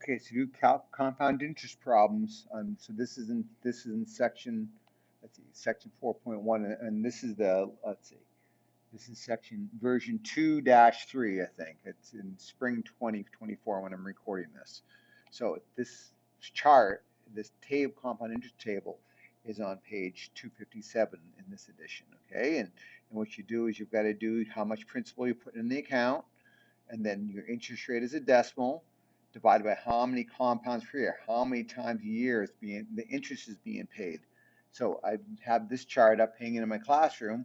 Okay, so do compound interest problems. So this is in section, let's see, section 4.1, and this is the let's see, this is section version 2-3, I think. It's in spring 2024 when I'm recording this. So this chart, this table, compound interest table, is on page 257 in this edition. Okay, and what you do is you've got to do how much principal you put in the account, and then your interest rate is a decimal divided by how many compounds per year, how many times a year the interest is being paid. So I have this chart up hanging in my classroom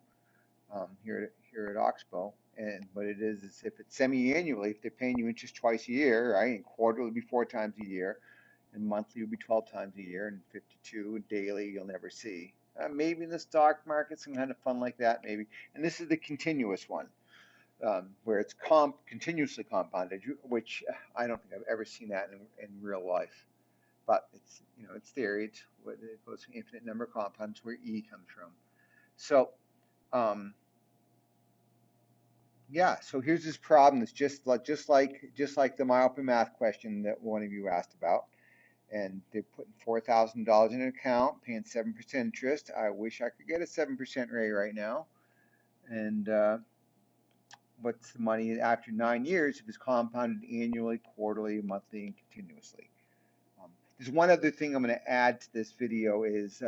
here at Oxbow, and what it is if it's semi-annually, if they're paying you interest twice a year, right, and quarterly would be 4 times a year, and monthly would be 12 times a year, and 52 and daily you'll never see. Maybe in the stock market, some kind of fun like that, maybe. And this is the continuous one where it's continuously compounded, which I don't think I've ever seen that in real life. But it's it's theory. It goes to infinite number of compounds where E comes from. So yeah. So here's this problem. It's just like the myopia math question that one of you asked about. And they're putting $4,000 in an account, paying 7% interest. I wish I could get a 7% rate right now. And what's the money after 9 years if it's compounded annually, quarterly, monthly, and continuously? There's one other thing I'm going to add to this video is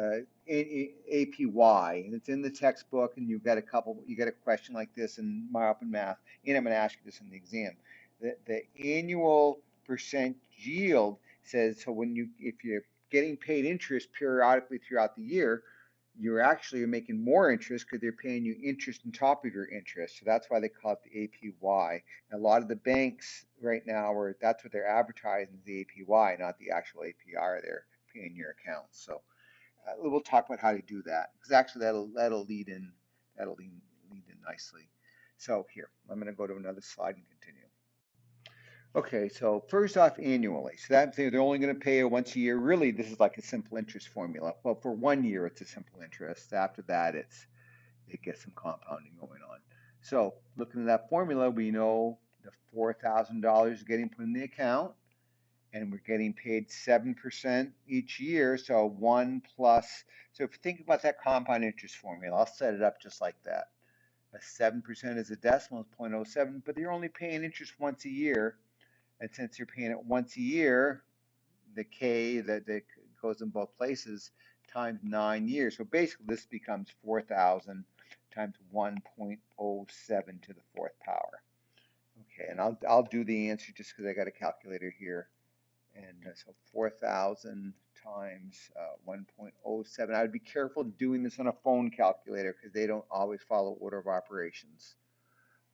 APY, and it's in the textbook, and you get a question like this in myopia math, and I'm going to ask you this in the exam. The annual percent yield says, so if you're getting paid interest periodically throughout the year, you're actually making more interest because they're paying you interest on top of your interest. So that's why they call it the APY. And a lot of the banks right now that's what they're advertising, the APY, not the actual APR they're paying your accounts. So we'll talk about how to do that because actually that'll lead in nicely. So here, I'm going to go to another slide and continue. Okay, so first off, annually. So that they're only going to pay you once a year. Really, this is like a simple interest formula. Well, for 1 year, it's a simple interest. After that, it gets some compounding going on. So looking at that formula, we know the $4,000 is getting put in the account, and we're getting paid 7% each year. So so if you think about that compound interest formula, I'll set it up just like that. A 7% is a decimal, is 0.07, but they're only paying interest once a year. And since you're paying it once a year, the K that goes in both places times 9 years. So basically this becomes 4,000 times 1.07 to the fourth power. Okay, and I'll do the answer just because I got a calculator here. And so 4,000 times 1.07. I would be careful doing this on a phone calculator because they don't always follow order of operations.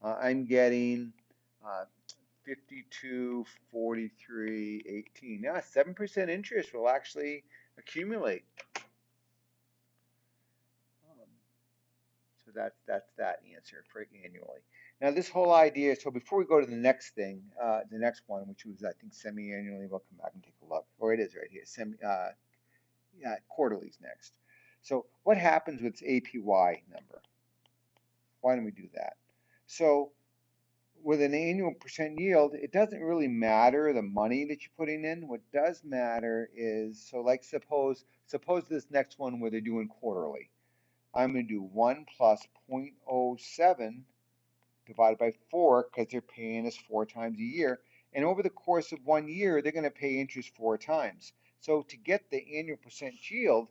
I'm getting 52, 43, 18. Now, 7% interest will actually accumulate. So that's that answer for annually. Now, this whole idea, so before we go to the next thing, the next one, which was, I think, semi-annually, we'll come back and take a look. Or it is right here, quarterly's next. So what happens with APY number? Why don't we do that? So with an annual percent yield, it doesn't really matter the money that you're putting in. What does matter is, so like suppose this next one where they're doing quarterly. I'm going to do 1 plus 0.07 divided by 4 because they're paying us 4 times a year. And over the course of 1 year, they're going to pay interest 4 times. So to get the annual percent yield,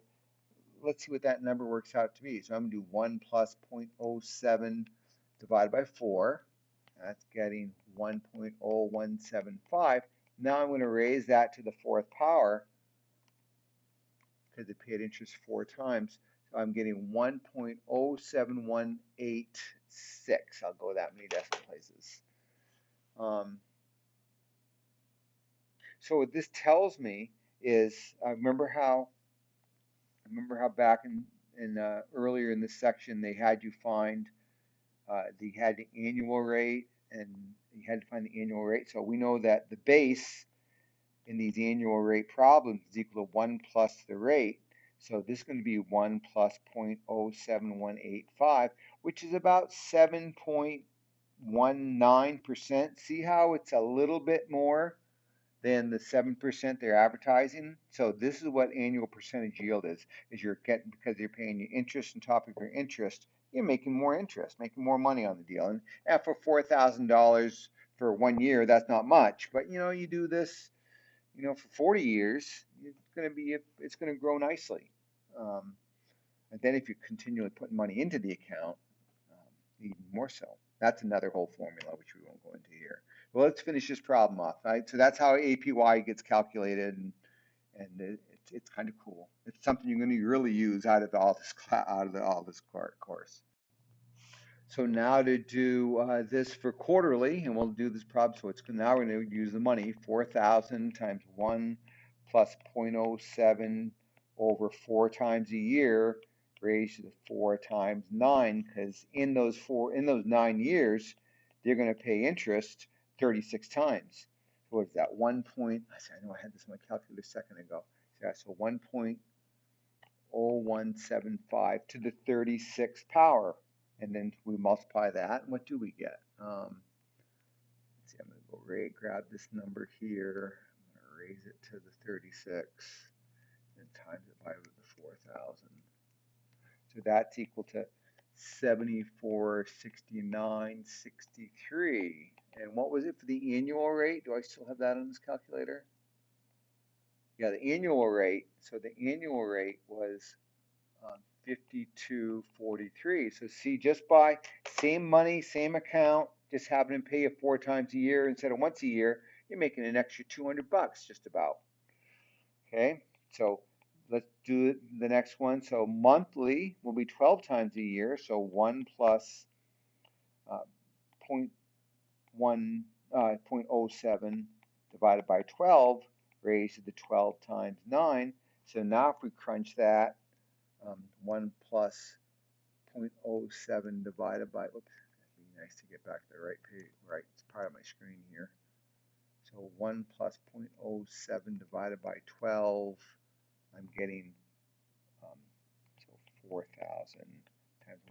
let's see what that number works out to be. So I'm going to do 1 plus 0.07 divided by 4. That's getting 1.0175. Now I'm going to raise that to the fourth power because it paid interest 4 times. So I'm getting 1.07186. I'll go that many decimal places. So what this tells me is, remember how back in earlier in this section they had you find they had the annual rate, and you had to find the annual rate. So we know that the base in these annual rate problems is equal to 1 plus the rate. So this is going to be 1 plus 0.07185, which is about 7.19%. See how it's a little bit more than the 7% they're advertising. So this is what annual percentage yield is you're getting, because you're paying you interest on top of your interest, you're making more interest, making more money on the deal. And for $4,000 for 1 year, that's not much, but you do this, for 40 years, it's going to grow nicely. Um, and then if you're continually putting money into the account, even more so. That's another whole formula, which we won't go into here. Well, let's finish this problem off, right? So that's how APY gets calculated, and it's kind of cool. It's something you're going to really use out of all this course. So now to do this for quarterly, and we'll do this problem. So it's now we're going to use the money, 4,000 times 1 plus 0.07 over 4 times a year raised to the 4 times 9, because in those 9 years, they're going to pay interest 36 times. So what is that? I know I had this in my calculator a second ago. Yeah, so 1.0175 to the 36th power. And then we multiply that, and what do we get? Let's see, I'm going to go grab this number here. I'm going to raise it to the 36, and times it by the 4,000. So that's equal to 7469.63. And what was it for the annual rate? Do I still have that on this calculator? Yeah, the annual rate. So the annual rate was 52.43. So see, just by same money, same account, just having to pay you 4 times a year instead of once a year, you're making an extra 200 bucks just about. Okay, so let's do the next one. So monthly will be 12 times a year. So 1 plus 0.07 divided by 12 raised to the 12 times 9. So now if we crunch that, 1 plus 0.07 divided by, oops, it'd be nice to get back to the right page, right part of my screen here. So 1 plus 0.07 divided by 12, I'm getting, so 4,000 times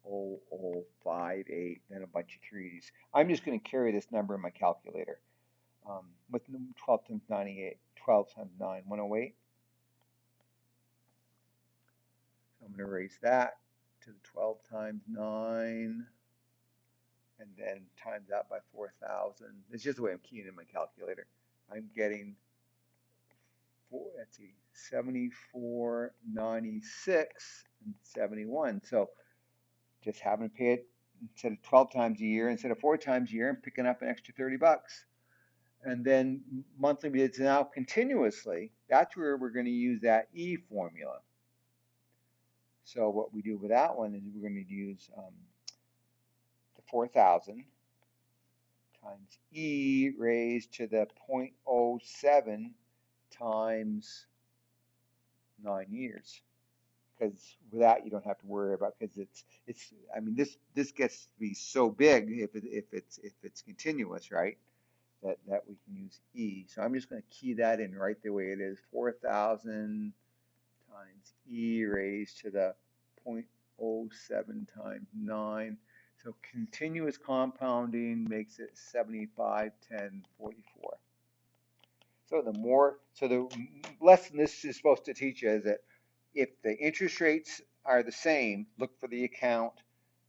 1.0058, then a bunch of threes. I'm just going to carry this number in my calculator. With 12 times 98, 12 times 9, 108. So I'm going to raise that to the 12 times 9, and then times that by 4,000. It's just the way I'm keying in my calculator. I'm getting, let's see, 74.96 and 71. So just having to pay it instead of 12 times a year, instead of 4 times a year, I'm picking up an extra 30 bucks. And then monthly bids now continuously. That's where we're going to use that E formula. So what we do with that one is we're going to use the 4,000 times E raised to the 0.07 times 9 years. Because with that you don't have to worry about, because I mean this gets to be so big if it's continuous, right? That we can use E. So I'm just going to key that in right the way it is. 4,000 times E raised to the 0.07 times 9. So continuous compounding makes it 75, 10, 44. So the lesson this is supposed to teach you is that if the interest rates are the same, look for the account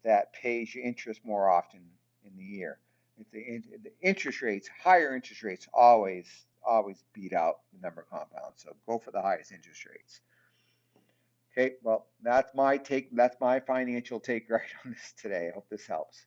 that pays you interest more often in the year. If the interest rates, higher interest rates always beat out the number of compounds. So go for the highest interest rates. Okay, well, that's my financial take right on this today. I hope this helps.